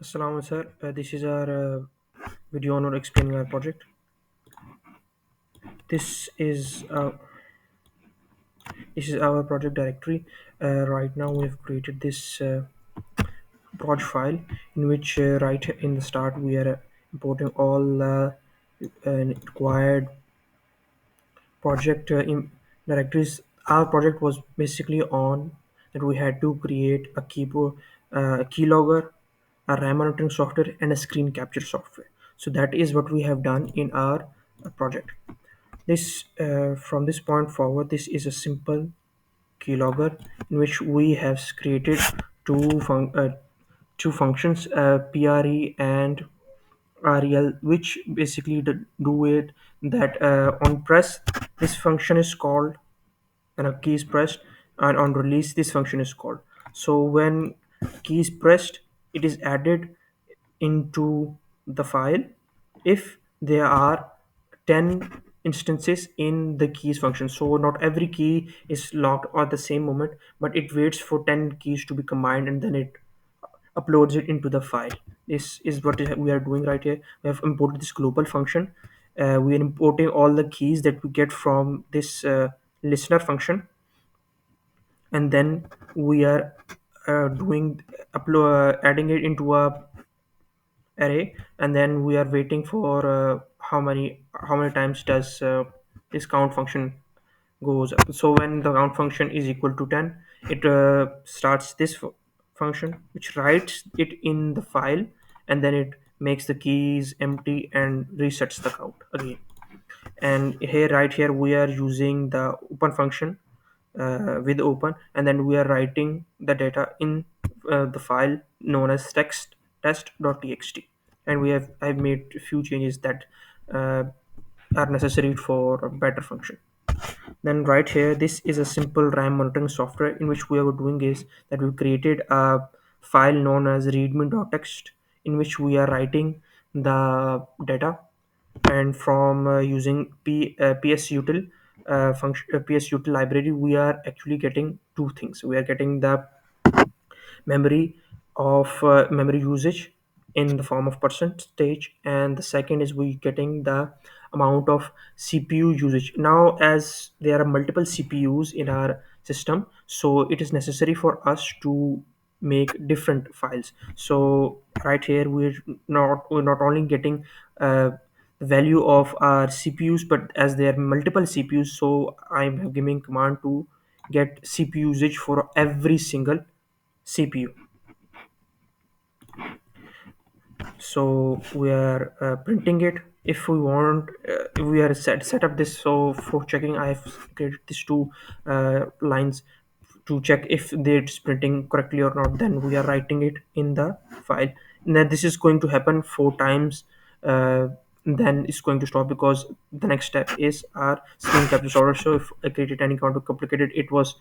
Assalamu sir. This is our video on explaining our project. This is uh, this is our project directory. Right now we have created this project file in which right in the start we are importing all required project directories. Our project was basically on that we had to create a keyboard, a keylogger, a RAM monitoring software, and a screen capture software. So that is what we have done in our project. This from this point forward, this is a simple keylogger in which we have created two functions, pre and rel, which basically do it that on press this function is called and a key is pressed, and on release this function is called. So when key is pressed, it is added into the file if there are 10 instances in the keys function. So not every key is locked at the same moment, but it waits for 10 keys to be combined and then it uploads it into the file. This is what we are doing right here. We have imported this global function. We are importing all the keys that we get from this listener function, and then we are doing upload adding it into a array, and then we are waiting for how many times does this count function goes up. So when the count function is equal to 10, it starts this function which writes it in the file, and then it makes the keys empty and resets the count again. And here right here we are using the open function with open, and then we are writing the data in the file known as test.txt. And I've made a few changes that uh, are necessary for a better function. Then right here, this is a simple RAM monitoring software in which we are doing is that we created a file known as readme.txt in which we are writing the data, and from using psutil function psutil library, we are actually getting two things. We are getting the memory usage in the form of percentage, and the second is we getting the amount of cpu usage. Now as there are multiple cpus in our system, so it is necessary for us to make different files. So right here we're not only getting the value of our cpus, but as there are multiple cpus, so I'm giving command to get cpu usage for every single cpu. So we are printing it. If we want, if we are set up this. So for checking, I have created these two lines to check if it's printing correctly or not. Then we are writing it in the file, and then this is going to happen 4 times. uh, then it's going to stop because the next step is our screen capture software. So if I created any kind of complicated, it was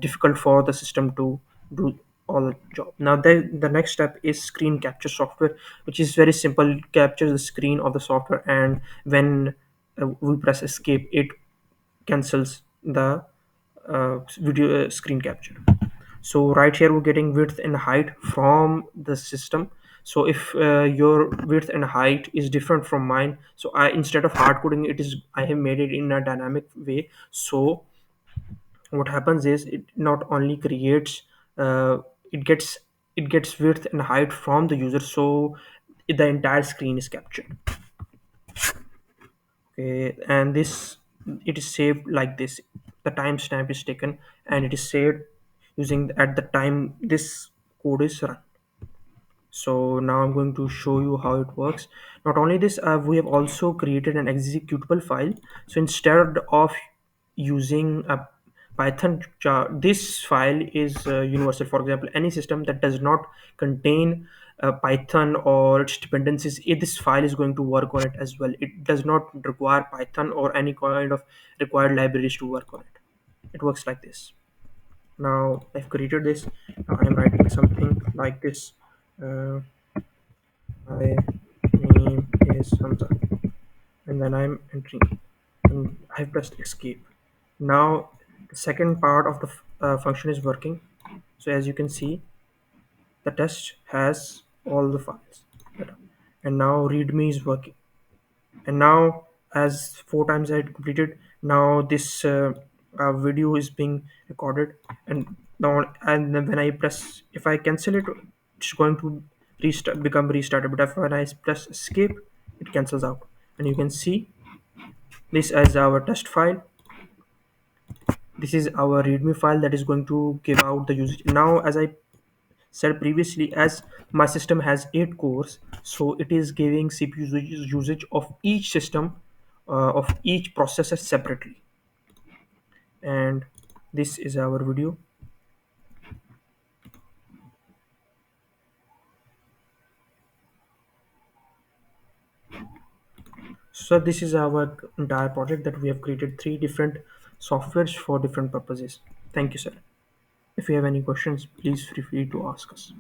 difficult for the system to do all the job. Now the next step is screen capture software, which is very simple. It captures the screen of the software, and when we press escape, it cancels the video screen capture. So right here we're getting width and height from the system. So if your width and height is different from mine, so I, instead of hard coding it, is I have made it in a dynamic way. So what happens is it not only creates uh, it gets it gets width and height from the user, so the entire screen is captured. Okay, and this, it is saved like this. The timestamp is taken and it is saved using at the time this code is run. So now I'm going to show you how it works. Not only this, we have also created an executable file. So instead of using a python jar, this file is universal. For example, any system that does not contain python or its dependencies, this file is going to work on it as well. It does not require python or any kind of required libraries to work on it. It works like this. Now I've created this. Now I'm writing something like this. uh, my name is Hamza, and then I'm entering, and I pressed escape. Now the second part of the function is working. So as you can see, the test has all the files. And now readme is working. And now, as four times I had completed, now this video is being recorded. And now, and then when I press, if I cancel it, it's going to restart, become restarted. But if when I press escape, it cancels out. And you can see this as our test file. This is our readme file that is going to give out the usage. Now, as I said previously, as my system has 8 cores, so it is giving CPU usage of each system, of each processor separately. And this is our video. So this is our entire project that we have created 3 different softwares for different purposes. Thank you, sir. If you have any questions, please feel free to ask us.